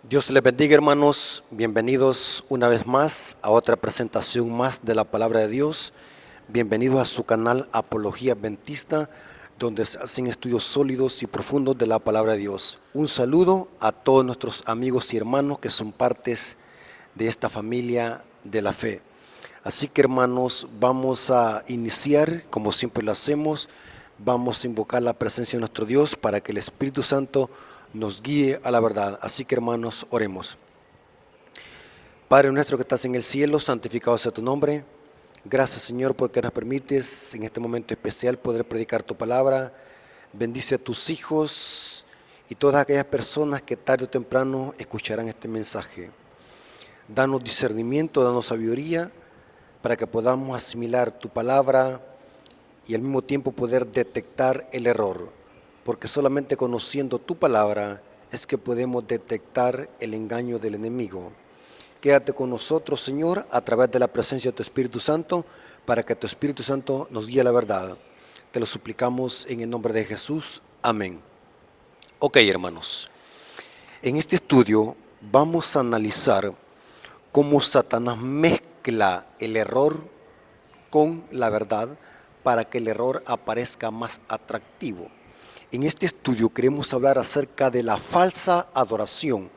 Dios les bendiga, hermanos. Bienvenidos una vez más a otra presentación más de la palabra de Dios. Bienvenidos a su canal Apología Adventista, donde se hacen estudios sólidos y profundos de la palabra de Dios. Un saludo a todos nuestros amigos y hermanos que son partes de esta familia de la fe. Así que, hermanos, vamos a iniciar como siempre lo hacemos. Vamos a invocar la presencia de nuestro Dios para que el Espíritu Santo nos guíe a la verdad. Así que, hermanos, oremos. Padre nuestro que estás en el cielo, santificado sea tu nombre. Gracias, Señor, porque nos permites en este momento especial poder predicar tu palabra. Bendice a tus hijos y todas aquellas personas que tarde o temprano escucharán este mensaje. Danos discernimiento, danos sabiduría para que podamos asimilar tu palabra y al mismo tiempo poder detectar el error, porque solamente conociendo tu palabra es que podemos detectar el engaño del enemigo. Quédate con nosotros, Señor, a través de la presencia de tu Espíritu Santo, para que tu Espíritu Santo nos guíe a la verdad. Te lo suplicamos en el nombre de Jesús. Amén. Ok, hermanos, en este estudio vamos a analizar cómo Satanás mezcla el error con la verdad para que el error aparezca más atractivo. En este estudio queremos hablar acerca de la falsa adoración.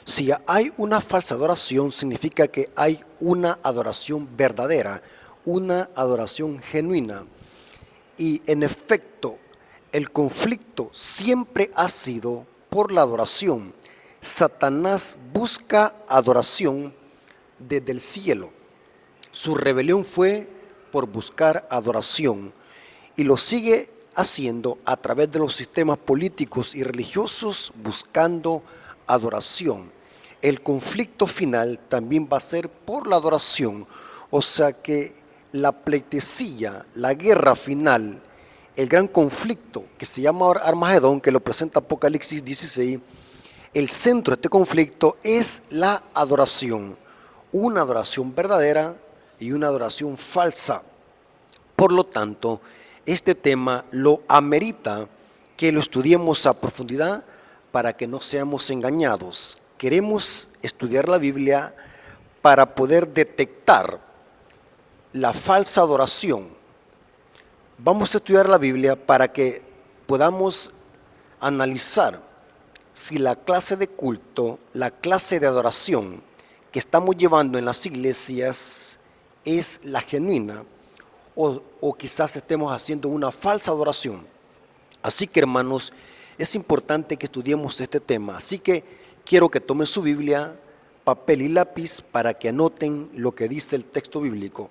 Si hay una falsa adoración, significa que hay una adoración verdadera, una adoración genuina. Y en efecto, el conflicto siempre ha sido por la adoración. Satanás busca adoración desde el cielo. Su rebelión fue por buscar adoración y lo sigue haciendo a través de los sistemas políticos y religiosos buscando adoración. El conflicto final también va a ser por la adoración, o sea que la pleitesía, la guerra final, el gran conflicto que se llama Armagedón, que lo presenta Apocalipsis 16, el centro de este conflicto es la adoración, una adoración verdadera y una adoración falsa. Por lo tanto, este tema lo amerita que lo estudiemos a profundidad para que no seamos engañados. Queremos estudiar la Biblia para poder detectar la falsa adoración. Vamos a estudiar la Biblia para que podamos analizar si la clase de culto, la clase de adoración que estamos llevando en las iglesias es la genuina o quizás estemos haciendo una falsa adoración. Así que, hermanos, es importante que estudiemos este tema. Así que quiero que tomen su Biblia, papel y lápiz para que anoten lo que dice el texto bíblico.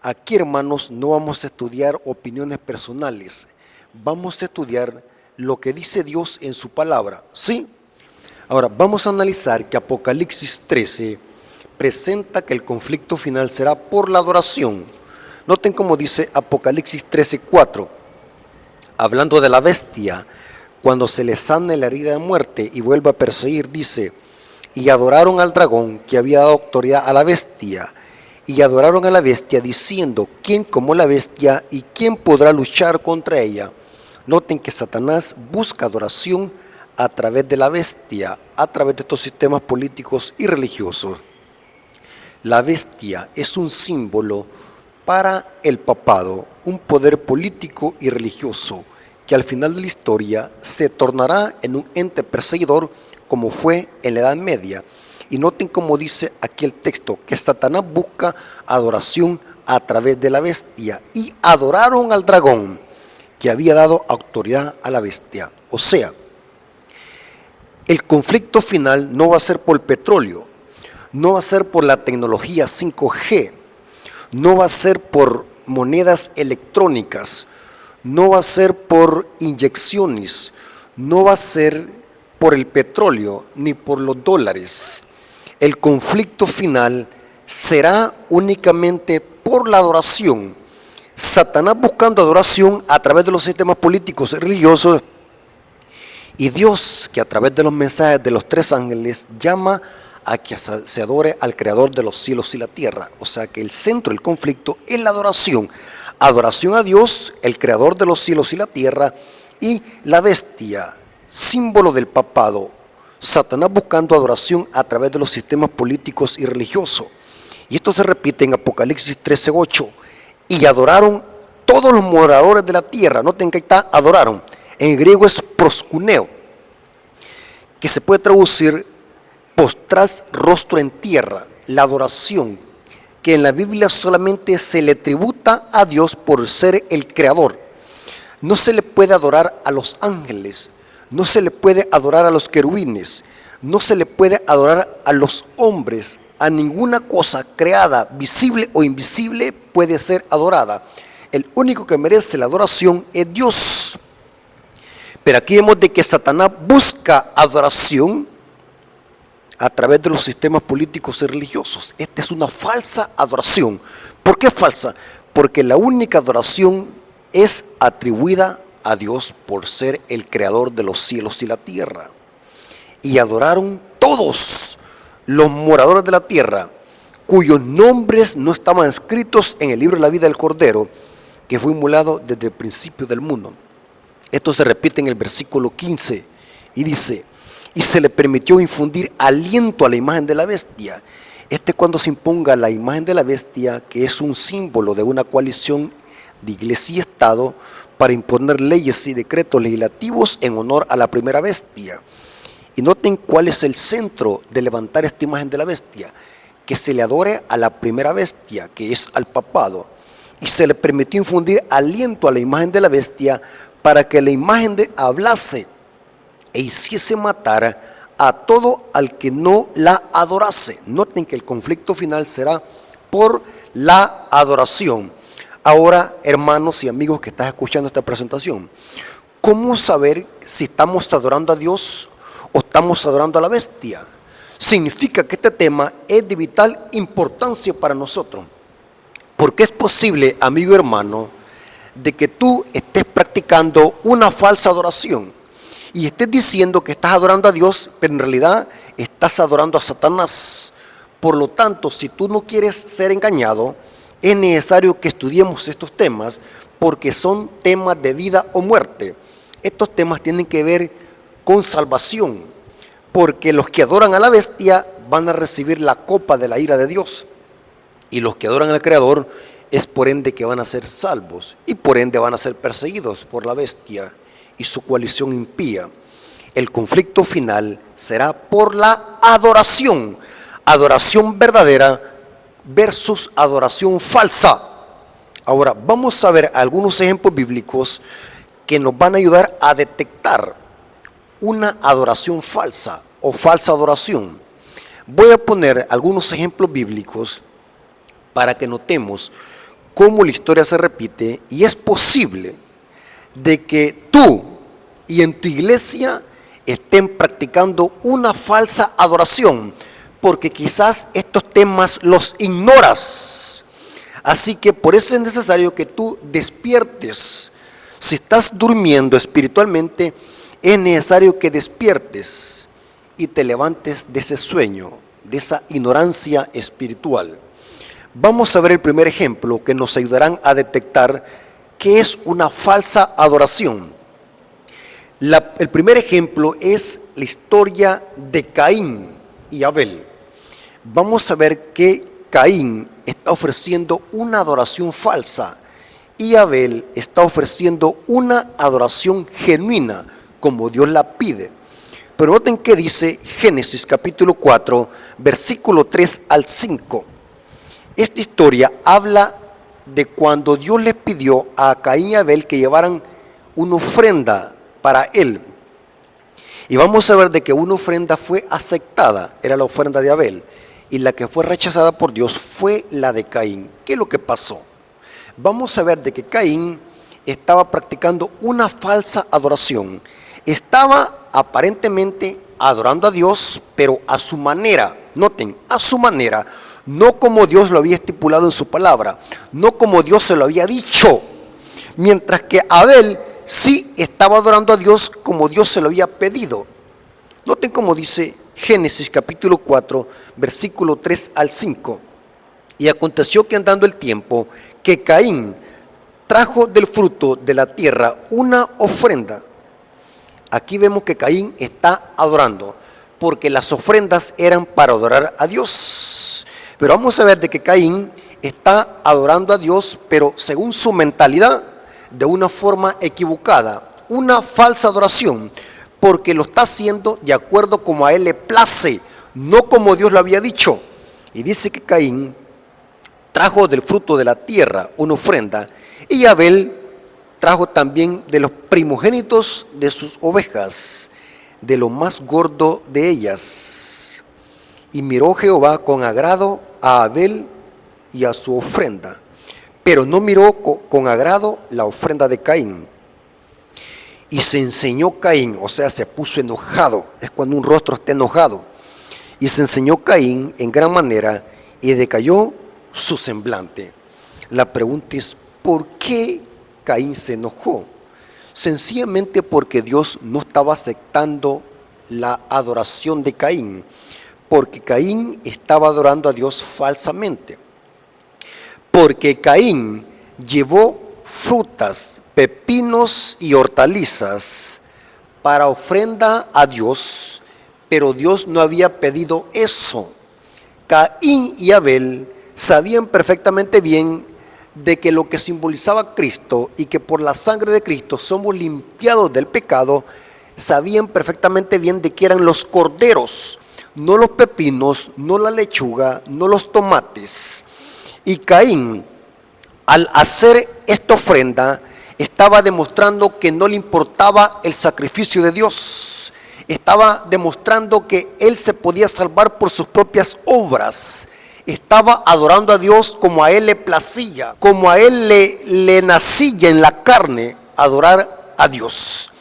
Aquí, hermanos, no vamos a estudiar opiniones personales. Vamos a estudiar lo que dice Dios en su palabra. ¿Sí? Ahora, vamos a analizar que Apocalipsis 13 presenta que el conflicto final será por la adoración. Noten cómo dice Apocalipsis 13:4, hablando de la bestia, cuando se le sana la herida de muerte y vuelve a perseguir, dice, y adoraron al dragón que había dado autoridad a la bestia, y adoraron a la bestia diciendo, ¿quién como la bestia y quién podrá luchar contra ella? Noten que Satanás busca adoración a través de la bestia, a través de estos sistemas políticos y religiosos. La bestia es un símbolo para el papado, un poder político y religioso que al final de la historia se tornará en un ente perseguidor como fue en la Edad Media. Y noten cómo dice aquí el texto, que Satanás busca adoración a través de la bestia y adoraron al dragón que había dado autoridad a la bestia. O sea, el conflicto final no va a ser por petróleo, no va a ser por la tecnología 5G, no va a ser por monedas electrónicas, no va a ser por inyecciones, no va a ser por el petróleo ni por los dólares. El conflicto final será únicamente por la adoración. Satanás buscando adoración a través de los sistemas políticos y religiosos, y Dios que a través de los mensajes de los tres ángeles llama a que se adore al creador de los cielos y la tierra. O sea que el centro del conflicto es la adoración. Adoración a Dios, el creador de los cielos y la tierra, y la bestia, símbolo del papado, Satanás buscando adoración a través de los sistemas políticos y religiosos. Y esto se repite en Apocalipsis 13:8. Y adoraron todos los moradores de la tierra. Noten que está adoraron. En griego es proskuneo, que se puede traducir postrar rostro en tierra. La adoración que en la Biblia solamente se le tributa a Dios por ser el creador. No se le puede adorar a los ángeles, no se le puede adorar a los querubines, no se le puede adorar a los hombres, a ninguna cosa creada, visible o invisible puede ser adorada. El único que merece la adoración es Dios. Pero aquí vemos de que Satanás busca adoración a través de los sistemas políticos y religiosos. Esta es una falsa adoración. ¿Por qué falsa? Porque la única adoración es atribuida a Dios por ser el creador de los cielos y la tierra. Y adoraron todos los moradores de la tierra, cuyos nombres no estaban escritos en el libro de la vida del Cordero, que fue inmolado desde el principio del mundo. Esto se repite en el versículo 15 y dice: y se le permitió infundir aliento a la imagen de la bestia. Cuando se imponga la imagen de la bestia, que es un símbolo de una coalición de iglesia y Estado para imponer leyes y decretos legislativos en honor a la primera bestia. Y noten cuál es el centro de levantar esta imagen de la bestia: que se le adore a la primera bestia, que es al papado. Y se le permitió infundir aliento a la imagen de la bestia para que la imagen hablase e hiciese matar a todo al que no la adorase. Noten que el conflicto final será por la adoración. Ahora, hermanos y amigos que están escuchando esta presentación, ¿cómo saber si estamos adorando a Dios o estamos adorando a la bestia? Significa que este tema es de vital importancia para nosotros, porque es posible, amigo y hermano, de que tú estés practicando una falsa adoración y estés diciendo que estás adorando a Dios, pero en realidad estás adorando a Satanás. Por lo tanto, si tú no quieres ser engañado, es necesario que estudiemos estos temas, porque son temas de vida o muerte. Estos temas tienen que ver con salvación, porque los que adoran a la bestia van a recibir la copa de la ira de Dios, y los que adoran al Creador es por ende que van a ser salvos, y por ende van a ser perseguidos por la bestia y su coalición impía. El conflicto final será por la adoración verdadera versus adoración falsa. Ahora vamos a ver algunos ejemplos bíblicos que nos van a ayudar a detectar una adoración falsa o falsa adoración. Voy a poner algunos ejemplos bíblicos para que notemos cómo la historia se repite, y es posible de que tú y en tu iglesia estén practicando una falsa adoración, porque quizás estos temas los ignoras. Así que por eso es necesario que tú despiertes. Si estás durmiendo espiritualmente, es necesario que despiertes y te levantes de ese sueño, de esa ignorancia espiritual. Vamos a ver el primer ejemplo que nos ayudarán a detectar qué es una falsa adoración. El primer ejemplo es la historia de Caín y Abel. Vamos a ver que Caín está ofreciendo una adoración falsa y Abel está ofreciendo una adoración genuina, como Dios la pide. Pero noten que dice Génesis capítulo 4, versículo 3 al 5. Esta historia habla de cuando Dios les pidió a Caín y Abel que llevaran una ofrenda para él. Y vamos a ver de que una ofrenda fue aceptada, era la ofrenda de Abel, y la que fue rechazada por Dios fue la de Caín. ¿Qué es lo que pasó? Vamos a ver de que Caín estaba practicando una falsa adoración. Estaba aparentemente adorando a Dios, pero a su manera. Noten, a su manera, no como Dios lo había estipulado en su palabra, no como Dios se lo había dicho. Mientras que Abel sí estaba adorando a Dios como Dios se lo había pedido. Noten cómo dice Génesis capítulo 4, versículo 3 al 5. Y aconteció que andando el tiempo, que Caín trajo del fruto de la tierra una ofrenda. Aquí vemos que Caín está adorando. porque las ofrendas eran para adorar a Dios. Pero vamos a ver de que Caín está adorando a Dios, pero según su mentalidad, de una forma equivocada, una falsa adoración, porque lo está haciendo de acuerdo como a él le place, no como Dios lo había dicho. Y dice que Caín trajo del fruto de la tierra una ofrenda, y Abel trajo también de los primogénitos de sus ovejas, de lo más gordo de ellas. Y miró Jehová con agrado a Abel y a su ofrenda, pero no miró con agrado la ofrenda de Caín. Y se enseñó Caín, o sea, se puso enojado, es cuando un rostro está enojado. Y se enseñó Caín en gran manera y decayó su semblante. La pregunta es, ¿por qué Caín se enojó? Sencillamente porque Dios no estaba aceptando la adoración de Caín, porque Caín estaba adorando a Dios falsamente. Porque Caín llevó frutas, pepinos y hortalizas para ofrenda a Dios, pero Dios no había pedido eso. Caín y Abel sabían perfectamente bien de que lo que simbolizaba a Cristo y que por la sangre de Cristo somos limpiados del pecado, sabían perfectamente bien de que eran los corderos, no los pepinos, no la lechuga, no los tomates. Y Caín, al hacer esta ofrenda, estaba demostrando que no le importaba el sacrificio de Dios. Estaba demostrando que él se podía salvar por sus propias obras. Estaba adorando a Dios como a él le placía, como a él le nacía en la carne adorar a Dios.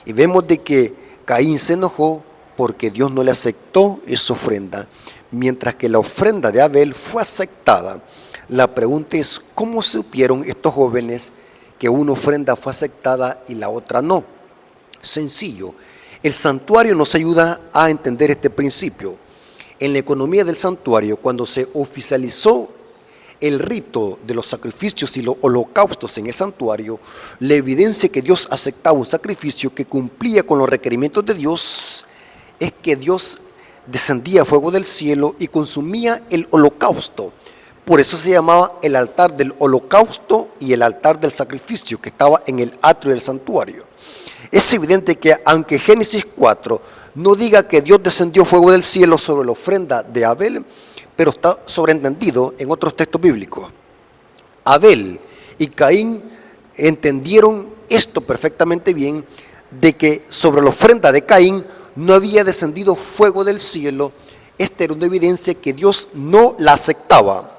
Y vemos de que Caín se enojó porque Dios no le aceptó esa ofrenda, mientras que la ofrenda de Abel fue aceptada. La pregunta es, ¿cómo supieron estos jóvenes que una ofrenda fue aceptada y la otra no? Sencillo, el santuario nos ayuda a entender este principio. En la economía del santuario, cuando se oficializó el rito de los sacrificios y los holocaustos en el santuario, la evidencia que Dios aceptaba un sacrificio que cumplía con los requerimientos de Dios es que Dios descendía fuego del cielo y consumía el holocausto. Por eso se llamaba el altar del holocausto y el altar del sacrificio que estaba en el atrio del santuario. Es evidente que aunque Génesis 4 no diga que Dios descendió fuego del cielo sobre la ofrenda de Abel, pero está sobreentendido en otros textos bíblicos. Abel y Caín entendieron esto perfectamente bien, de que sobre la ofrenda de Caín no había descendido fuego del cielo. Esta era una evidencia que Dios no la aceptaba.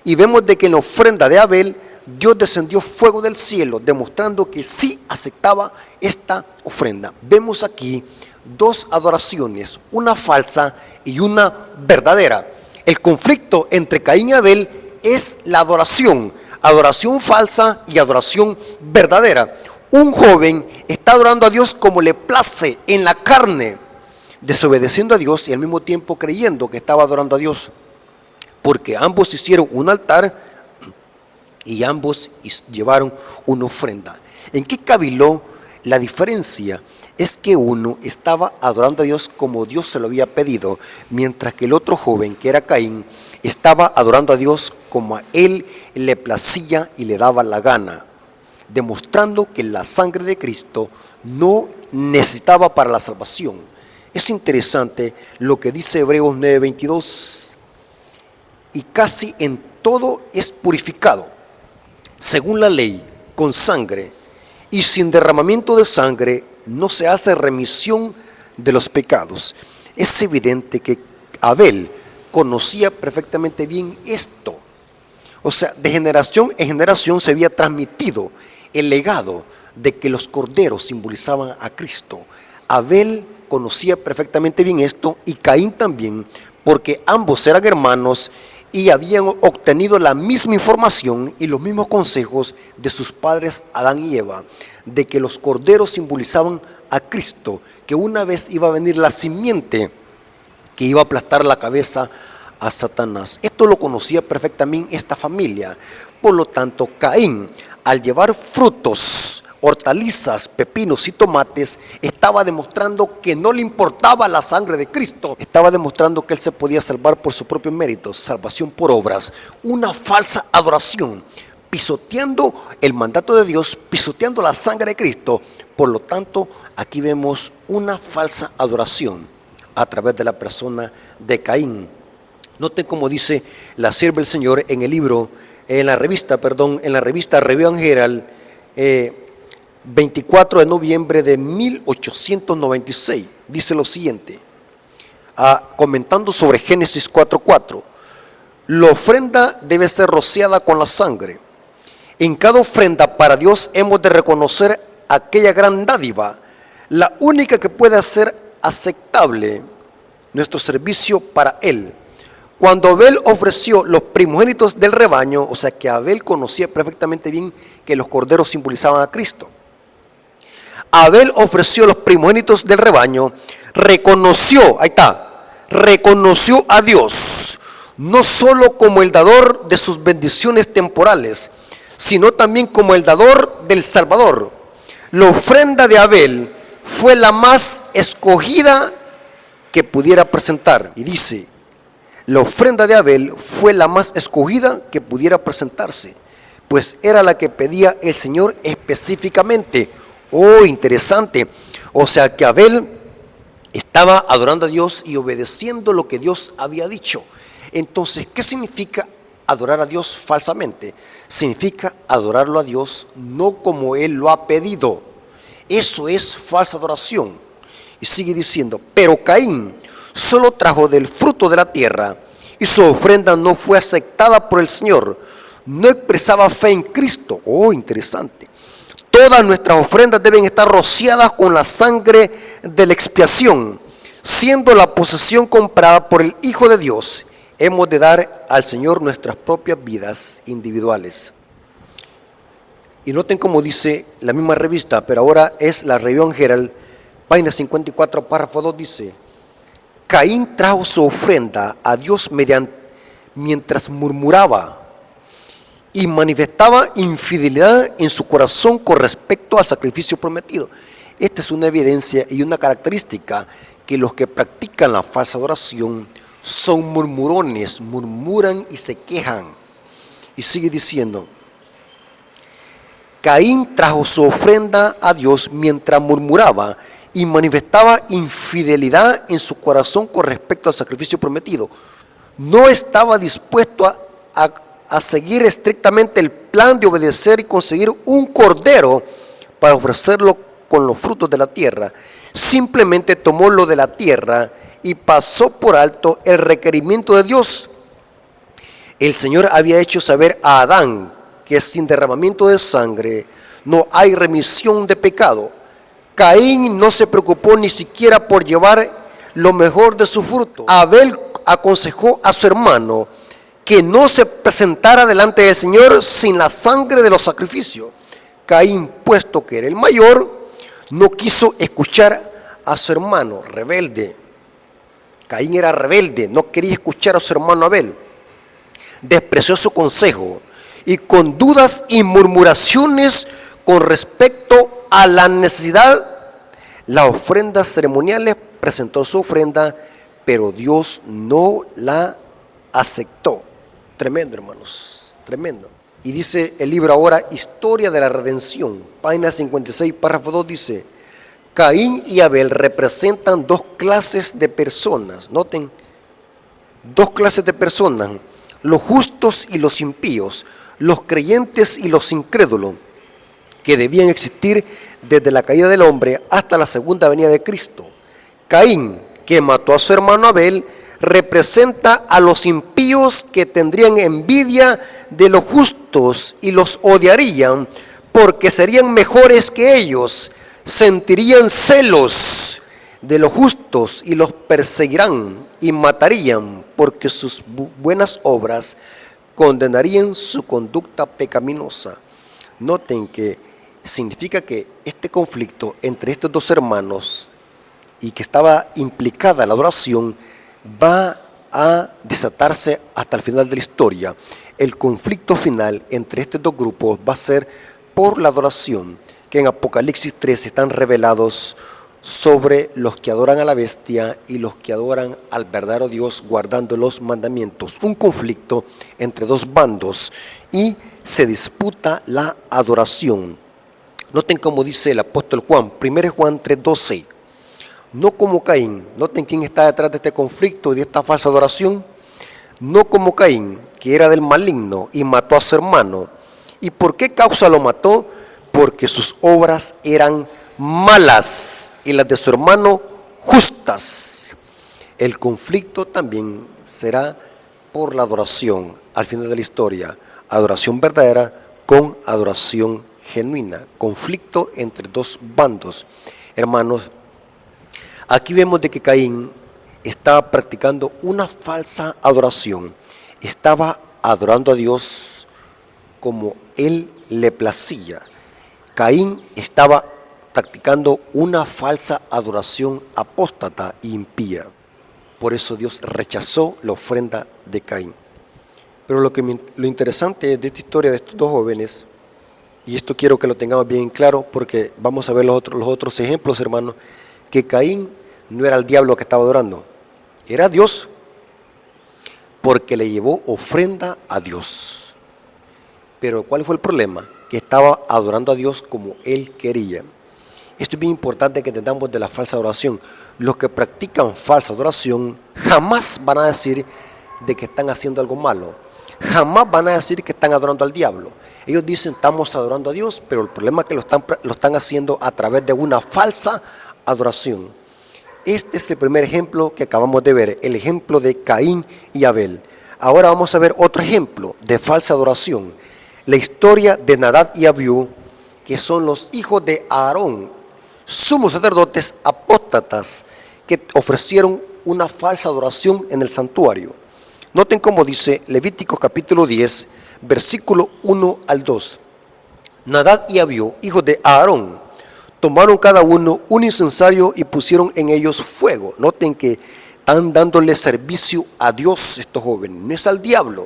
Y vemos de que en la ofrenda de Abel, Dios descendió fuego del cielo, demostrando que sí aceptaba esta ofrenda. Vemos aquí dos adoraciones, una falsa y una verdadera. El conflicto entre Caín y Abel es la adoración falsa y adoración verdadera. Un joven está adorando a Dios como le place en la carne, desobedeciendo a Dios y al mismo tiempo creyendo que estaba adorando a Dios, porque ambos hicieron un altar y ambos llevaron una ofrenda. ¿En qué cabiló la diferencia? Es que uno estaba adorando a Dios como Dios se lo había pedido, mientras que el otro joven, que era Caín, estaba adorando a Dios como a él le placía y le daba la gana, demostrando que la sangre de Cristo no necesitaba para la salvación. Es interesante lo que dice Hebreos 9:22. Y casi en todo es purificado, según la ley, con sangre, y sin derramamiento de sangre no se hace remisión de los pecados. Es evidente que Abel conocía perfectamente bien esto. O sea, de generación en generación se había transmitido el legado de que los corderos simbolizaban a Cristo. Abel conocía perfectamente bien esto y Caín también, porque ambos eran hermanos y habían obtenido la misma información y los mismos consejos de sus padres Adán y Eva, de que los corderos simbolizaban a Cristo, que una vez iba a venir la simiente que iba a aplastar la cabeza a Satanás. Esto lo conocía perfectamente esta familia. Por lo tanto, Caín, al llevar frutos, hortalizas, pepinos y tomates, estaba demostrando que no le importaba la sangre de Cristo. Estaba demostrando que él se podía salvar por su propio mérito, salvación por obras, una falsa adoración, pisoteando el mandato de Dios, pisoteando la sangre de Cristo. Por lo tanto, aquí vemos una falsa adoración a través de la persona de Caín. Noten cómo dice la sierva del Señor en el libro, en la revista Review and Herald, 24 de noviembre de 1896. Dice lo siguiente, comentando sobre Génesis 4:4. La ofrenda debe ser rociada con la sangre. En cada ofrenda para Dios hemos de reconocer aquella gran dádiva, la única que puede hacer aceptable nuestro servicio para Él. Cuando Abel ofreció los primogénitos del rebaño, o sea que Abel conocía perfectamente bien que los corderos simbolizaban a Cristo. Abel ofreció los primogénitos del rebaño, reconoció a Dios, no solo como el dador de sus bendiciones temporales, sino también como el dador del Salvador. La ofrenda de Abel fue la más escogida que pudiera presentar. Y dice, la ofrenda de Abel fue la más escogida que pudiera presentarse, pues era la que pedía el Señor específicamente. Oh, interesante. O sea que Abel estaba adorando a Dios y obedeciendo lo que Dios había dicho. Entonces, ¿qué significa adorar a Dios falsamente? Significa adorarlo a Dios no como Él lo ha pedido. Eso es falsa adoración. Y sigue diciendo, pero Caín solo trajo del fruto de la tierra y su ofrenda no fue aceptada por el Señor. No expresaba fe en Cristo. Oh, interesante. Todas nuestras ofrendas deben estar rociadas con la sangre de la expiación, siendo la posesión comprada por el Hijo de Dios. Hemos de dar al Señor nuestras propias vidas individuales. Y noten cómo dice la misma revista, pero ahora es la Review and Herald, página 54, párrafo 2, dice: Caín trajo su ofrenda a Dios mientras murmuraba y manifestaba infidelidad en su corazón con respecto al sacrificio prometido. Esta es una evidencia y una característica que los que practican la falsa adoración son murmurones, murmuran y se quejan. Y sigue diciendo, Caín trajo su ofrenda a Dios mientras murmuraba y manifestaba infidelidad en su corazón con respecto al sacrificio prometido. No estaba dispuesto a seguir estrictamente el plan de obedecer y conseguir un cordero para ofrecerlo con los frutos de la tierra. Simplemente tomó lo de la tierra y pasó por alto el requerimiento de Dios. El Señor había hecho saber a Adán que sin derramamiento de sangre no hay remisión de pecado. Caín no se preocupó ni siquiera por llevar lo mejor de su fruto. Abel aconsejó a su hermano que no se presentara delante del Señor sin la sangre de los sacrificios. Caín, puesto que era el mayor, no quiso escuchar a su hermano rebelde. Caín era rebelde, no quería escuchar a su hermano Abel. Despreció su consejo y con dudas y murmuraciones con respecto a la necesidad, las ofrendas ceremoniales, presentó su ofrenda, pero Dios no la aceptó. Tremendo, hermanos, tremendo. Y dice el libro ahora, Historia de la Redención, página 56, párrafo 2, dice: Caín y Abel representan dos clases de personas. Noten, dos clases de personas: los justos y los impíos, los creyentes y los incrédulos, que debían existir desde la caída del hombre hasta la segunda venida de Cristo. Caín, que mató a su hermano Abel, representa a los impíos que tendrían envidia de los justos y los odiarían porque serían mejores que ellos. Sentirían celos de los justos y los perseguirán y matarían porque sus buenas obras condenarían su conducta pecaminosa. Noten que significa que este conflicto entre estos dos hermanos y que estaba implicada la adoración va a desatarse hasta el final de la historia. El conflicto final entre estos dos grupos va a ser por la adoración. que en Apocalipsis 3 están revelados sobre los que adoran a la bestia y los que adoran al verdadero Dios guardando los mandamientos. Un conflicto entre dos bandos y se disputa la adoración. Noten cómo dice el apóstol Juan, 1 Juan 3:12. No como Caín, noten quién está detrás de este conflicto y de esta falsa adoración. No como Caín, que era del maligno y mató a su hermano. ¿Y por qué causa lo mató? Porque sus obras eran malas y las de su hermano justas. El conflicto también será por la adoración al final de la historia. Adoración verdadera con adoración genuina. Conflicto entre dos bandos. Hermanos, aquí vemos de que Caín estaba practicando una falsa adoración. Estaba adorando a Dios como él le placía. Caín estaba practicando una falsa adoración apóstata e impía. Por eso Dios rechazó la ofrenda de Caín. Pero lo interesante de esta historia de estos dos jóvenes, y esto quiero que lo tengamos bien claro porque vamos a ver los otros ejemplos, hermanos, que Caín no era el diablo que estaba adorando, era Dios, porque le llevó ofrenda a Dios. Pero ¿cuál fue el problema? Que estaba adorando a Dios como él quería. Esto es bien importante que entendamos de la falsa adoración. Los que practican falsa adoración jamás van a decir de que están haciendo algo malo. Jamás van a decir que están adorando al diablo. Ellos dicen estamos adorando a Dios, pero el problema es que lo están haciendo a través de una falsa adoración. Este es el primer ejemplo que acabamos de ver, el ejemplo de Caín y Abel. Ahora vamos a ver otro ejemplo de falsa adoración. La historia de Nadab y Abiú, que son los hijos de Aarón, sumos sacerdotes apóstatas que ofrecieron una falsa adoración en el santuario. Noten cómo dice Levíticos capítulo 10, versículo 1 al 2. Nadab y Abiú, hijos de Aarón, tomaron cada uno un incensario y pusieron en ellos fuego. Noten que están dándole servicio a Dios estos jóvenes, no es al diablo.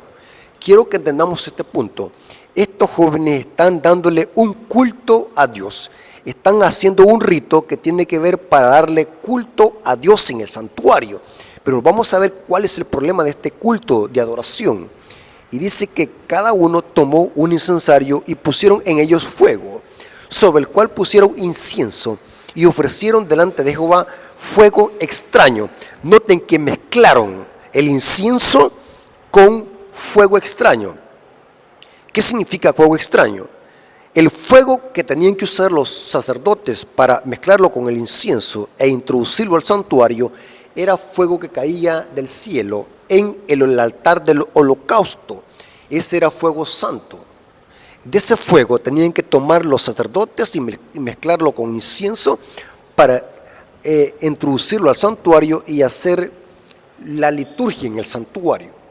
Quiero que entendamos este punto. Estos jóvenes están dándole un culto a Dios. Están haciendo un rito que tiene que ver para darle culto a Dios en el santuario. Pero vamos a ver cuál es el problema de este culto de adoración. Y dice que cada uno tomó un incensario y pusieron en ellos fuego, sobre el cual pusieron incienso y ofrecieron delante de Jehová fuego extraño. Noten que mezclaron el incienso con fuego extraño. ¿Qué significa fuego extraño? El fuego que tenían que usar los sacerdotes para mezclarlo con el incienso e introducirlo al santuario era fuego que caía del cielo en el altar del holocausto. Ese era fuego santo. De ese fuego tenían que tomar los sacerdotes y mezclarlo con incienso para introducirlo al santuario y hacer la liturgia en el santuario.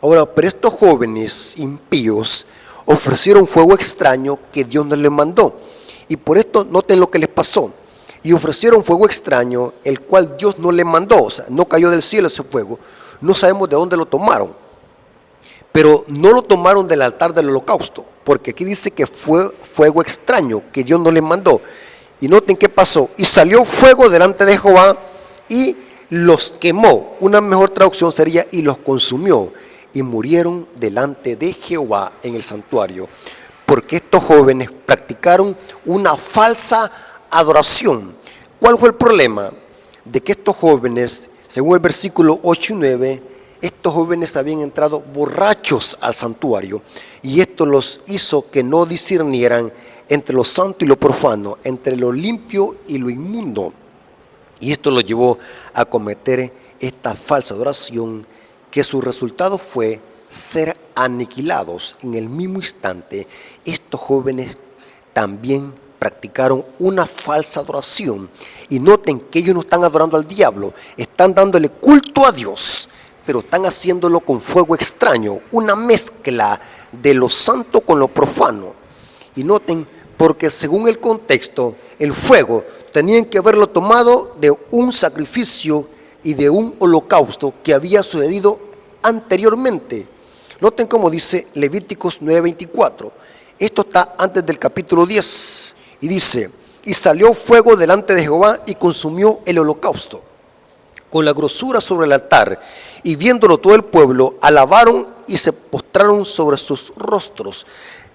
Ahora, pero estos jóvenes impíos ofrecieron fuego extraño que Dios no les mandó. Y por esto noten lo que les pasó. Y ofrecieron fuego extraño, el cual Dios no les mandó. O sea, no cayó del cielo ese fuego. No sabemos de dónde lo tomaron. Pero no lo tomaron del altar del holocausto. Porque aquí dice que fue fuego extraño que Dios no les mandó. Y noten qué pasó. Y salió fuego delante de Jehová y los quemó. Una mejor traducción sería y los consumió. Y murieron delante de Jehová en el santuario, porque estos jóvenes practicaron una falsa adoración. ¿Cuál fue el problema? De que estos jóvenes, según el versículo 8 y 9, estos jóvenes habían entrado borrachos al santuario, y esto los hizo que no discernieran entre lo santo y lo profano, entre lo limpio y lo inmundo. Y esto los llevó a cometer esta falsa adoración, que su resultado fue ser aniquilados en el mismo instante. Estos jóvenes también practicaron una falsa adoración. Y noten que ellos no están adorando al diablo, están dándole culto a Dios, pero están haciéndolo con fuego extraño, una mezcla de lo santo con lo profano. Y noten, porque según el contexto, el fuego tenían que haberlo tomado de un sacrificio y de un holocausto que había sucedido anteriormente. Noten cómo dice Levíticos 9:24. Esto está antes del capítulo 10. Y dice, y salió fuego delante de Jehová y consumió el holocausto con la grosura sobre el altar. Y viéndolo todo el pueblo, alabaron y se postraron sobre sus rostros.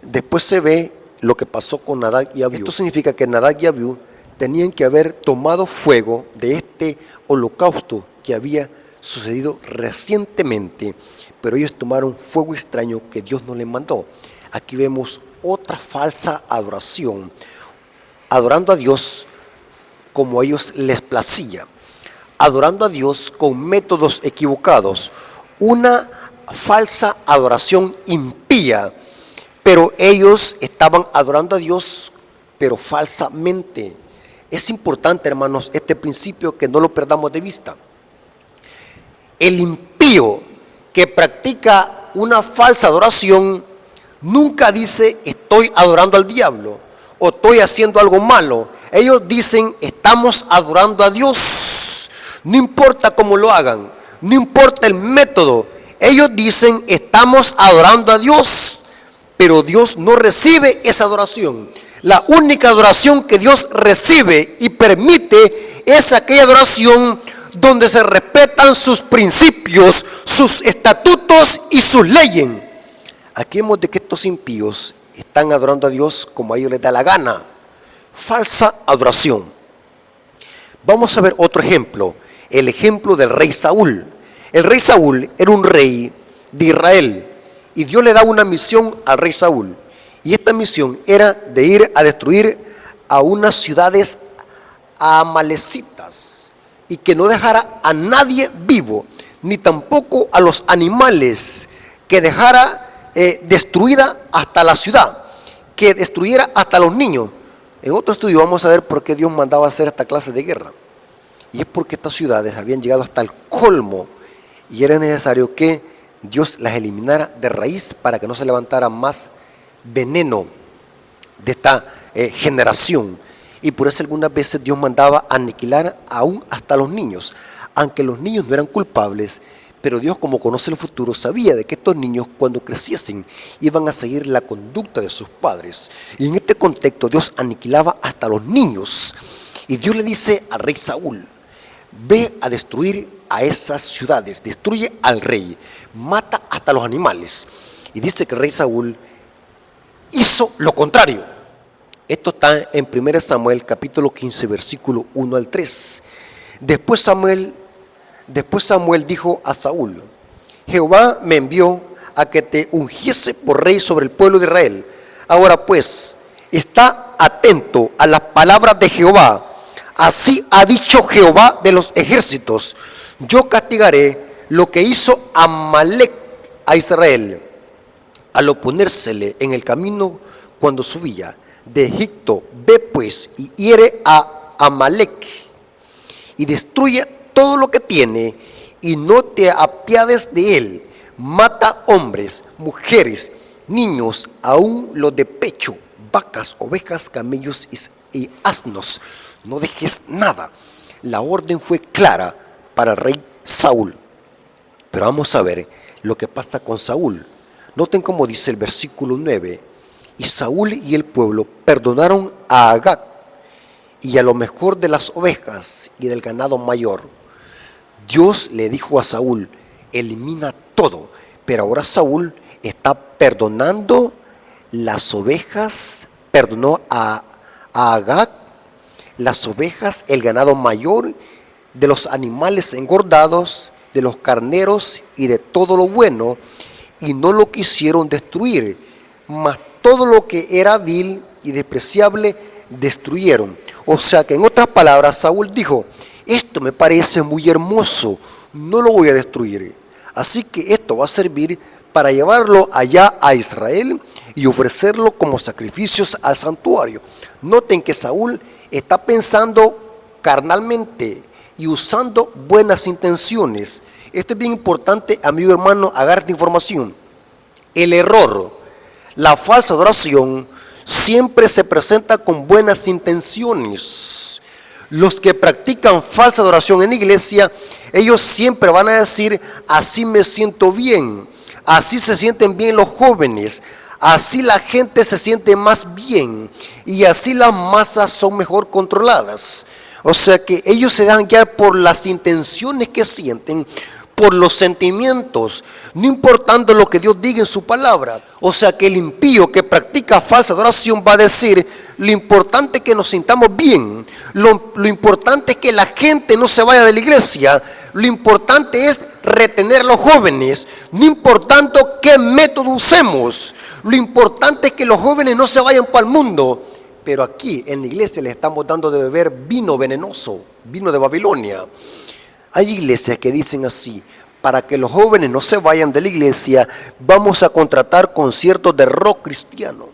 Después se ve lo que pasó con Nadab y Abiú. Esto significa que Nadab y Abiú tenían que haber tomado fuego de este holocausto que había sucedido recientemente, pero ellos tomaron fuego extraño que Dios no les mandó. Aquí vemos otra falsa adoración, adorando a Dios como a ellos les placía, adorando a Dios con métodos equivocados, una falsa adoración impía, pero ellos estaban adorando a Dios, pero falsamente. Es importante, hermanos, este principio que no lo perdamos de vista. El impío que practica una falsa adoración nunca dice estoy adorando al diablo o estoy haciendo algo malo. Ellos dicen estamos adorando a Dios, no importa cómo lo hagan, no importa el método. Ellos dicen estamos adorando a Dios, pero Dios no recibe esa adoración. La única adoración que Dios recibe y permite es aquella adoración donde se respetan sus principios, sus estatutos y sus leyes. Aquí vemos de que estos impíos están adorando a Dios como a ellos les da la gana. Falsa adoración. Vamos a ver otro ejemplo, el ejemplo del rey Saúl. El rey Saúl era un rey de Israel y Dios le da una misión al rey Saúl. Y esta misión era de ir a destruir a unas ciudades amalecitas y que no dejara a nadie vivo, ni tampoco a los animales, que dejara destruida hasta la ciudad, que destruyera hasta los niños. En otro estudio vamos a ver por qué Dios mandaba hacer esta clase de guerra. Y es porque estas ciudades habían llegado hasta el colmo y era necesario que Dios las eliminara de raíz para que no se levantara más veneno de esta generación. Y por eso algunas veces Dios mandaba aniquilar aún hasta los niños, aunque los niños no eran culpables, pero Dios, como conoce el futuro, sabía de que estos niños cuando creciesen iban a seguir la conducta de sus padres. Y en este contexto Dios aniquilaba hasta los niños. Y Dios le dice al rey Saúl, ve a destruir a esas ciudades, destruye al rey, mata hasta los animales. Y dice que el rey Saúl hizo lo contrario. Esto está en 1 Samuel capítulo 15 versículo 1 al 3. Después Samuel dijo a Saúl, Jehová me envió a que te ungiese por rey sobre el pueblo de Israel. Ahora pues, está atento a las palabras de Jehová. Así ha dicho Jehová de los ejércitos, yo castigaré lo que hizo Amalec a Israel, al oponérsele en el camino cuando subía de Egipto. Ve pues y hiere a Amalec y destruye todo lo que tiene y no te apiades de él. Mata hombres, mujeres, niños, aún los de pecho, vacas, ovejas, camellos y asnos. No dejes nada. La orden fue clara para el rey Saúl. Pero vamos a ver lo que pasa con Saúl. Noten cómo dice el versículo 9. Y Saúl y el pueblo perdonaron a Agag y a lo mejor de las ovejas y del ganado mayor. Dios le dijo a Saúl, elimina todo. Pero ahora Saúl está perdonando las ovejas, perdonó a Agag, las ovejas, el ganado mayor, de los animales engordados, de los carneros y de todo lo bueno, y no lo quisieron destruir, mas todo lo que era vil y despreciable destruyeron. O sea que en otras palabras Saúl dijo, esto me parece muy hermoso, no lo voy a destruir. Así que esto va a servir para llevarlo allá a Israel y ofrecerlo como sacrificios al santuario. Noten que Saúl está pensando carnalmente y usando buenas intenciones. Esto es bien importante, amigo hermano, agarra esta información. El error, la falsa adoración, siempre se presenta con buenas intenciones. Los que practican falsa adoración en la iglesia, ellos siempre van a decir, así me siento bien, así se sienten bien los jóvenes, Así la gente se siente más bien y así las masas son mejor controladas. O sea que ellos se dejan guiar por las intenciones que sienten, por los sentimientos, no importando lo que Dios diga en su palabra. O sea que el impío que practica falsa adoración va a decir: lo importante es que nos sintamos bien, lo importante es que la gente no se vaya de la iglesia, lo importante es retener a los jóvenes, no importando qué método usemos, lo importante es que los jóvenes no se vayan para el mundo. Pero aquí en la iglesia les estamos dando de beber vino venenoso, vino de Babilonia. Hay iglesias que dicen así: para que los jóvenes no se vayan de la iglesia, vamos a contratar conciertos de rock cristiano.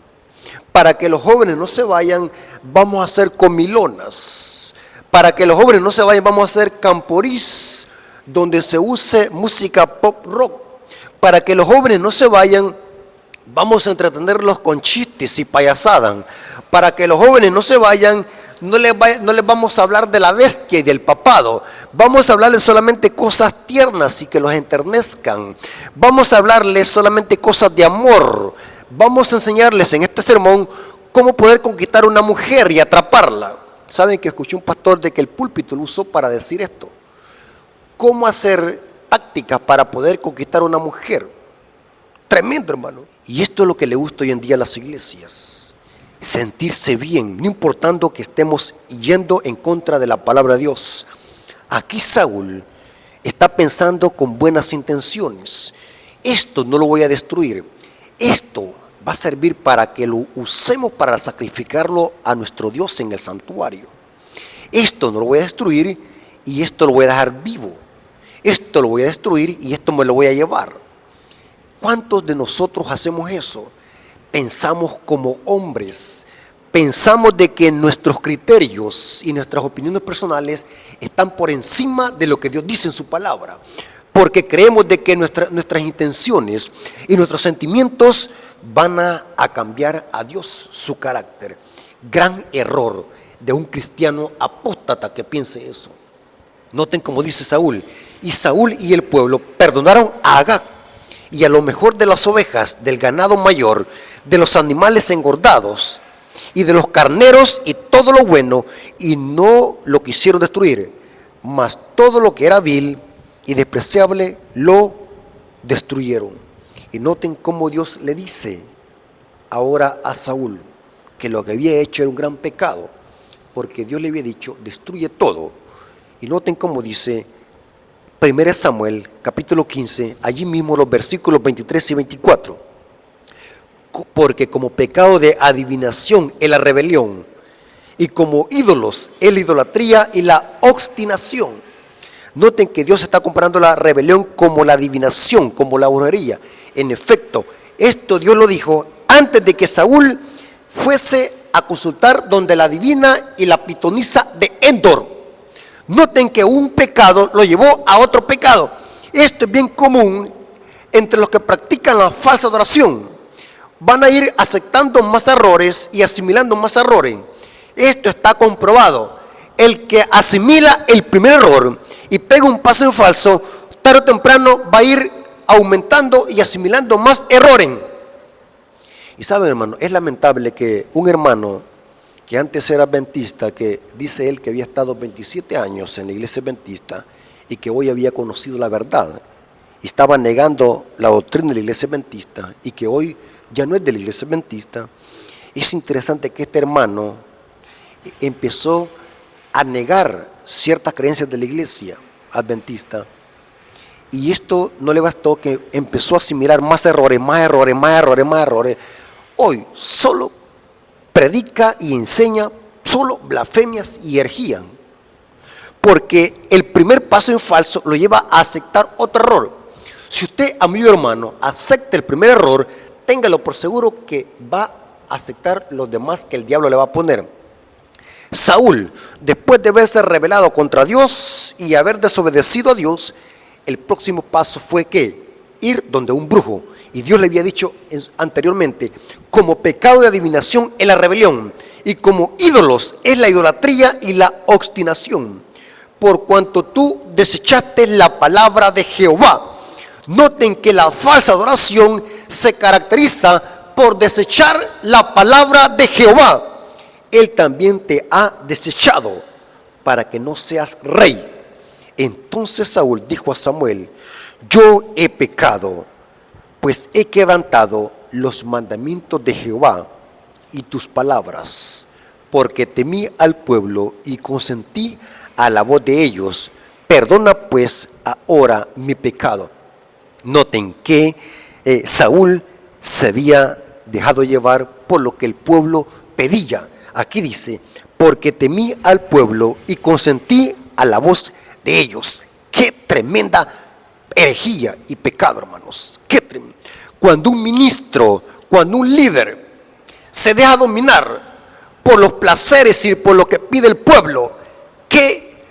Para que los jóvenes no se vayan, vamos a hacer comilonas. Para que los jóvenes no se vayan, vamos a hacer camporís, donde se use música pop rock. Para que los jóvenes no se vayan, vamos a entretenerlos con chistes y payasadas. Para que los jóvenes no se vayan, no les vamos a hablar de la bestia y del papado. Vamos a hablarles solamente cosas tiernas y que los enternezcan. Vamos a hablarles solamente cosas de amor. Vamos a enseñarles en este sermón cómo poder conquistar a una mujer y atraparla. Saben que escuché un pastor de que el púlpito lo usó para decir esto: cómo hacer tácticas para poder conquistar a una mujer. Tremendo, hermano. Y esto es lo que le gusta hoy en día a las iglesias: sentirse bien, no importando que estemos yendo en contra de la palabra de Dios. Aquí Saúl está pensando con buenas intenciones: esto no lo voy a destruir, esto va a servir para que lo usemos para sacrificarlo a nuestro Dios en el santuario. Esto no lo voy a destruir y esto lo voy a dejar vivo. Esto lo voy a destruir y esto me lo voy a llevar. ¿Cuántos de nosotros hacemos eso? Pensamos como hombres, pensamos de que nuestros criterios y nuestras opiniones personales están por encima de lo que Dios dice en su palabra, porque creemos de que nuestras intenciones y nuestros sentimientos van a cambiar a Dios, su carácter. Gran error de un cristiano apóstata que piense eso. Noten como dice Saúl: y Saúl y el pueblo perdonaron a Agag y a lo mejor de las ovejas, del ganado mayor, de los animales engordados y de los carneros y todo lo bueno, y no lo quisieron destruir, mas todo lo que era vil y despreciable lo destruyeron. Y noten cómo Dios le dice ahora a Saúl que lo que había hecho era un gran pecado, porque Dios le había dicho: destruye todo. Y noten cómo dice 1 Samuel capítulo 15, allí mismo los versículos 23 y 24. Porque como pecado de adivinación es la rebelión, y como ídolos es la idolatría y la obstinación. Noten que Dios está comparando la rebelión como la adivinación, como la brujería. En efecto, esto Dios lo dijo antes de que Saúl fuese a consultar donde la divina y la pitonisa de Endor. Noten que un pecado lo llevó a otro pecado. Esto es bien común entre los que practican la falsa adoración. Van a ir aceptando más errores y asimilando más errores. Esto está comprobado. El que asimila el primer error y pega un paso en falso, tarde o temprano va a ir aumentando y asimilando más errores. Y saben, hermano, es lamentable que un hermano que antes era adventista, que dice él que había estado 27 años en la iglesia adventista y que hoy había conocido la verdad y estaba negando la doctrina de la iglesia adventista y que hoy ya no es de la iglesia adventista. Es interesante que este hermano empezó a negar ciertas creencias de la iglesia adventista, y esto no le bastó, que empezó a asimilar más errores, más errores, más errores, más errores. Hoy solo predica y enseña solo blasfemias y herejías, porque el primer paso en falso lo lleva a aceptar otro error. Si usted, amigo hermano, acepta el primer error, téngalo por seguro que va a aceptar los demás que el diablo le va a poner. Saúl, después de haberse rebelado contra Dios y haber desobedecido a Dios, el próximo paso fue que ir donde un brujo. Y Dios le había dicho anteriormente: como pecado de adivinación es la rebelión, y como ídolos es la idolatría y la obstinación, por cuanto tú desechaste la palabra de Jehová. Noten que la falsa adoración se caracteriza por desechar la palabra de Jehová, Él también te ha desechado para que no seas rey. Entonces Saúl dijo a Samuel: yo he pecado, pues he quebrantado los mandamientos de Jehová y tus palabras, porque temí al pueblo y consentí a la voz de ellos. Perdona pues ahora mi pecado. Noten que Saúl se había dejado llevar por lo que el pueblo pedía. Aquí dice: porque temí al pueblo y consentí a la voz de ellos. ¡Qué tremenda herejía y pecado, hermanos! ¡Qué tremendo! Cuando un ministro, cuando un líder se deja dominar por los placeres y por lo que pide el pueblo, ¡qué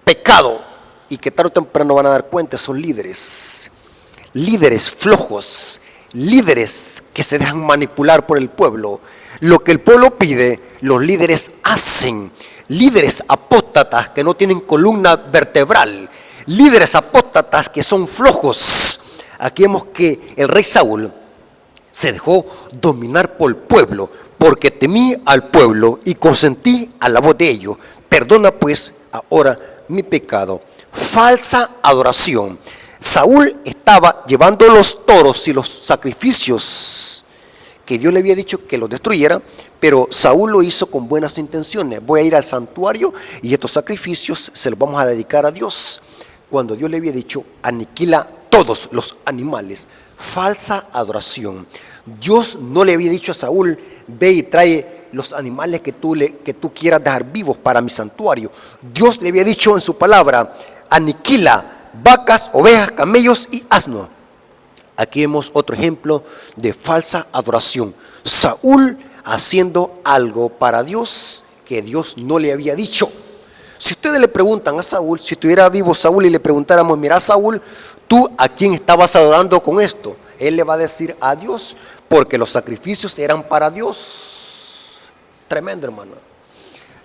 pecado! Y que tarde o temprano van a dar cuenta esos líderes flojos, líderes que se dejan manipular por el pueblo. Lo que el pueblo pide, los líderes hacen. Líderes apóstatas que no tienen columna vertebral, líderes apóstatas que son flojos. Aquí vemos que el rey Saúl se dejó dominar por el pueblo, porque temí al pueblo y consentí a la voz de ellos. Perdona pues ahora mi pecado. Falsa adoración. Saúl estaba llevando los toros y los sacrificios que Dios le había dicho que los destruyera, pero Saúl lo hizo con buenas intenciones. Voy a ir al santuario y estos sacrificios se los vamos a dedicar a Dios, cuando Dios le había dicho: aniquila todos los animales. Falsa adoración. Dios no le había dicho a Saúl: ve y trae los animales que tú quieras dejar vivos para mi santuario. Dios le había dicho en su palabra: aniquila vacas, ovejas, camellos y asnos. Aquí vemos otro ejemplo de falsa adoración. Saúl haciendo algo para Dios que Dios no le había dicho. Si ustedes le preguntan a Saúl, si estuviera vivo Saúl y le preguntáramos: mira, Saúl, ¿tú a quién estabas adorando con esto? Él le va a decir: a Dios, porque los sacrificios eran para Dios. Tremendo, hermano.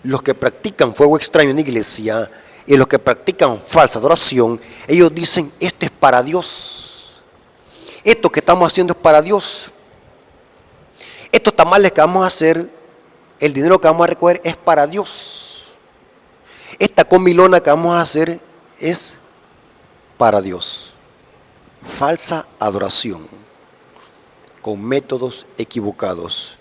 Los que practican fuego extraño en la iglesia y los que practican falsa adoración, ellos dicen: esto es para Dios. Esto que estamos haciendo es para Dios. Estos tamales que vamos a hacer, el dinero que vamos a recoger es para Dios. Esta comilona que vamos a hacer es para Dios. Falsa adoración con métodos equivocados.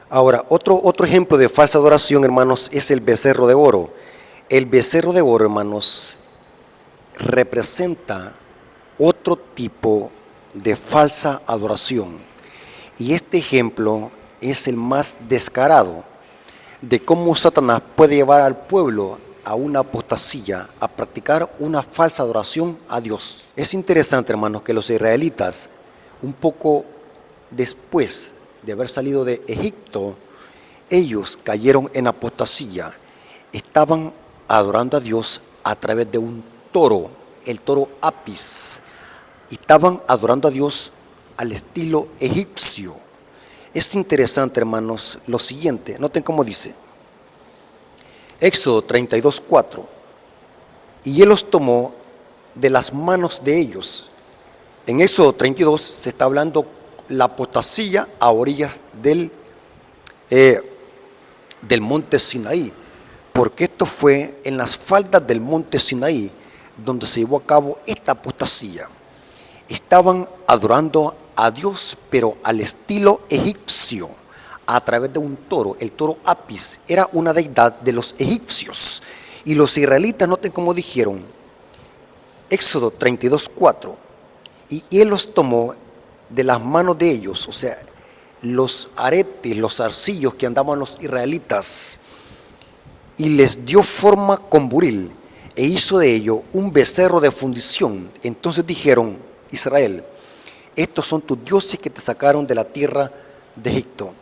Ahora, otro ejemplo de falsa adoración, hermanos, es el becerro de oro. El becerro de oro, hermanos, representa otro tipo de falsa adoración. Y este ejemplo es el más descarado de cómo Satanás puede llevar al pueblo a una apostasía, a practicar una falsa adoración a Dios. Es interesante, hermanos, que los israelitas, un poco después de haber salido de Egipto, ellos cayeron en apostasía. Estaban adorando a Dios a través de un toro, el toro Apis. Estaban adorando a Dios al estilo egipcio. Es interesante, hermanos, lo siguiente. Noten cómo dice. Éxodo 32:4. Y él los tomó de las manos de ellos. En Éxodo 32 se está hablando la apostasía a orillas del monte Sinaí, porque esto fue en las faldas del monte Sinaí donde se llevó a cabo esta apostasía. Estaban adorando a Dios, pero al estilo egipcio, a través de un toro. El toro Apis era una deidad de los egipcios. Y los israelitas, noten cómo dijeron, Éxodo 32:4, y él los tomó de las manos de ellos, o sea, los aretes, los zarcillos que andaban los israelitas, y les dio forma con buril, e hizo de ello un becerro de fundición. Entonces dijeron: Israel, estos son tus dioses que te sacaron de la tierra de Egipto.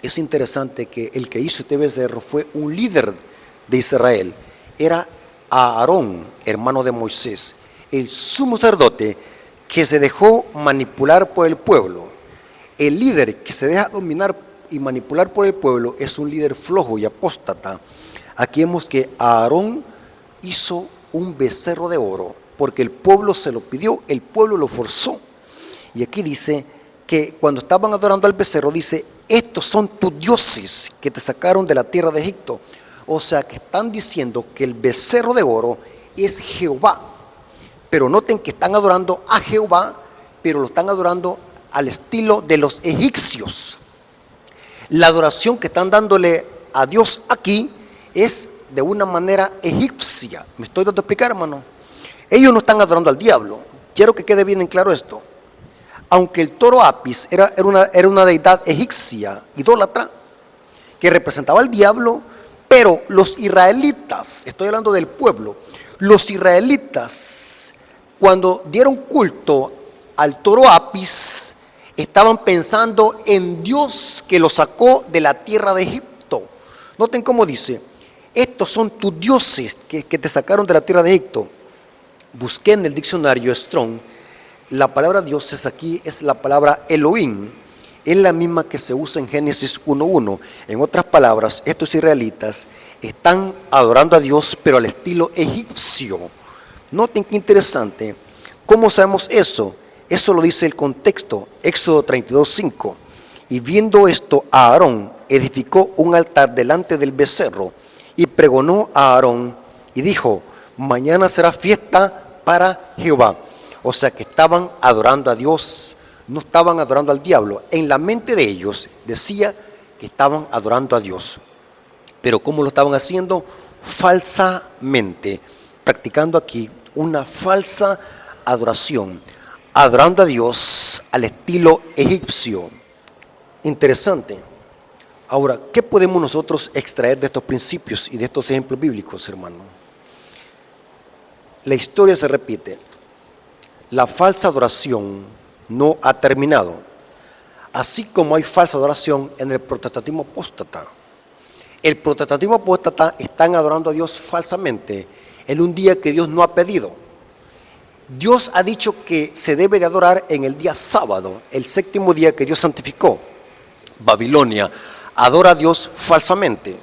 Es interesante que el que hizo este becerro fue un líder de Israel. Era Aarón, hermano de Moisés, el sumo sacerdote que se dejó manipular por el pueblo. El líder que se deja dominar y manipular por el pueblo es un líder flojo y apóstata. Aquí vemos que Aarón hizo un becerro de oro porque el pueblo se lo pidió, el pueblo lo forzó. Y aquí dice que cuando estaban adorando al becerro dice, estos son tus dioses que te sacaron de la tierra de Egipto. O sea que están diciendo que el becerro de oro es Jehová. Pero noten que están adorando a Jehová, pero lo están adorando al estilo de los egipcios. La adoración que están dándole a Dios aquí es de una manera egipcia. ¿Me estoy dando a explicar, hermano? Ellos no están adorando al diablo. Quiero que quede bien en claro esto. Aunque el toro Apis era una deidad egipcia, idólatra, que representaba al diablo, pero los israelitas, estoy hablando del pueblo, los israelitas, cuando dieron culto al toro Apis, estaban pensando en Dios que los sacó de la tierra de Egipto. Noten cómo dice, estos son tus dioses que te sacaron de la tierra de Egipto. Busqué en el diccionario Strong, la palabra dioses aquí es la palabra Elohim, es la misma que se usa en Génesis 1:1. En otras palabras, estos israelitas están adorando a Dios, pero al estilo egipcio. Noten qué interesante. ¿Cómo sabemos eso? Eso lo dice el contexto, Éxodo 32:5. Y viendo esto, Aarón edificó un altar delante del becerro y pregonó a Aarón y dijo, mañana será fiesta para Jehová. O sea que estaban adorando a Dios, no estaban adorando al diablo. En la mente de ellos decía que estaban adorando a Dios. Pero ¿cómo lo estaban haciendo? Falsamente, practicando aquí una falsa adoración, adorando a Dios al estilo egipcio. Interesante. Ahora, ¿qué podemos nosotros extraer de estos principios y de estos ejemplos bíblicos, hermano? La historia se repite. La falsa adoración no ha terminado, así como hay falsa adoración en el protestantismo apóstata. El protestantismo apóstata están adorando a Dios falsamente en un día que Dios no ha pedido. Dios ha dicho que se debe de adorar en el día sábado, el séptimo día que Dios santificó. Babilonia adora a Dios falsamente,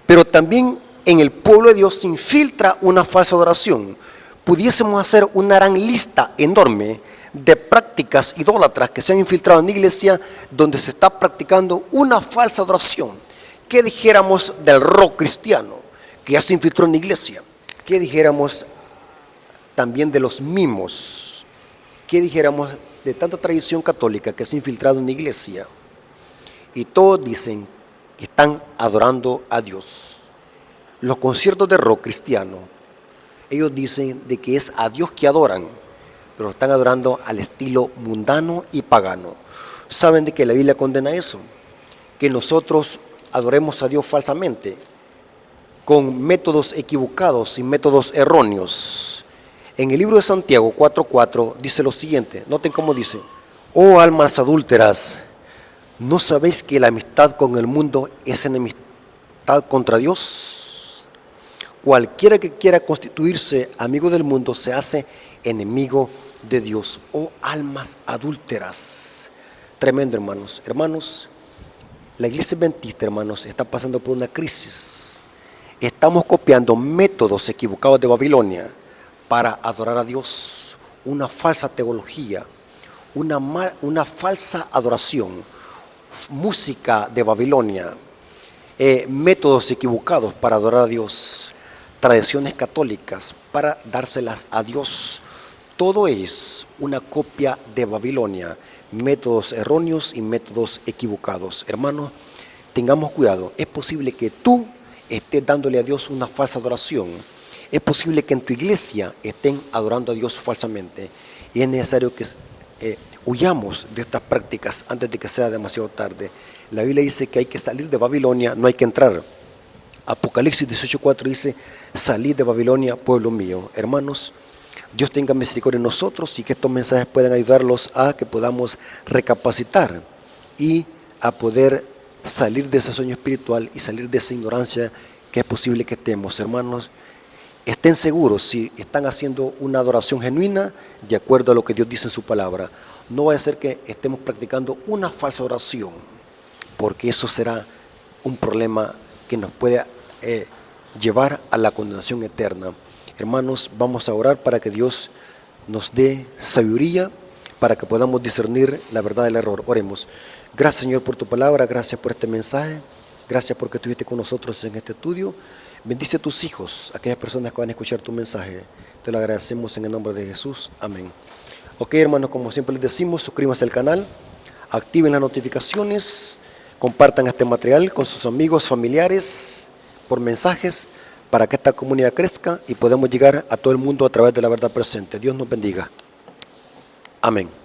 pero también en el pueblo de Dios se infiltra una falsa adoración. Pudiésemos hacer una gran lista enorme de prácticas idólatras que se han infiltrado en la iglesia donde se está practicando una falsa adoración. ¿Qué dijéramos del rock cristiano que ya se infiltró en la iglesia? ¿Qué dijéramos también de los mimos? ¿Qué dijéramos de tanta tradición católica que se ha infiltrado en la iglesia? Y todos dicen que están adorando a Dios. Los conciertos de rock cristiano, ellos dicen de que es a Dios que adoran, pero están adorando al estilo mundano y pagano. ¿Saben de que la Biblia condena eso? Que nosotros adoremos a Dios falsamente, con métodos equivocados y métodos erróneos. En el libro de Santiago 4:4 dice lo siguiente, noten cómo dice, oh almas adúlteras, ¿no sabéis que la amistad con el mundo es enemistad contra Dios? Cualquiera que quiera constituirse amigo del mundo se hace enemigo de Dios. Oh almas adúlteras. Tremendo, hermanos. Hermanos, la iglesia adventista, hermanos, está pasando por una crisis. Estamos copiando métodos equivocados de Babilonia para adorar a Dios. Una falsa teología, una falsa adoración, música de Babilonia, métodos equivocados para adorar a Dios, tradiciones católicas para dárselas a Dios. Todo es una copia de Babilonia, métodos erróneos y métodos equivocados. Hermanos, tengamos cuidado. Es posible que tú estés dándole a Dios una falsa adoración. Es posible que en tu iglesia estén adorando a Dios falsamente. Y es necesario que huyamos de estas prácticas antes de que sea demasiado tarde. La Biblia dice que hay que salir de Babilonia, no hay que entrar. Apocalipsis 18:4 dice, salid de Babilonia, pueblo mío. Hermanos, Dios tenga misericordia en nosotros y que estos mensajes puedan ayudarlos a que podamos recapacitar y a poder salir de ese sueño espiritual y salir de esa ignorancia que es posible que estemos. Hermanos, estén seguros si están haciendo una adoración genuina de acuerdo a lo que Dios dice en su palabra. No vaya a ser que estemos practicando una falsa oración, porque eso será un problema que nos puede llevar a la condenación eterna. Hermanos, vamos a orar para que Dios nos dé sabiduría para que podamos discernir la verdad del error. Oremos. Gracias, Señor, por tu palabra, gracias por este mensaje, gracias porque estuviste con nosotros en este estudio. Bendice a tus hijos, aquellas personas que van a escuchar tu mensaje. Te lo agradecemos en el nombre de Jesús. Amén. Ok, hermanos, como siempre les decimos, suscríbanse al canal, activen las notificaciones, compartan este material con sus amigos, familiares, por mensajes, para que esta comunidad crezca y podamos llegar a todo el mundo a través de la verdad presente. Dios nos bendiga. Amén.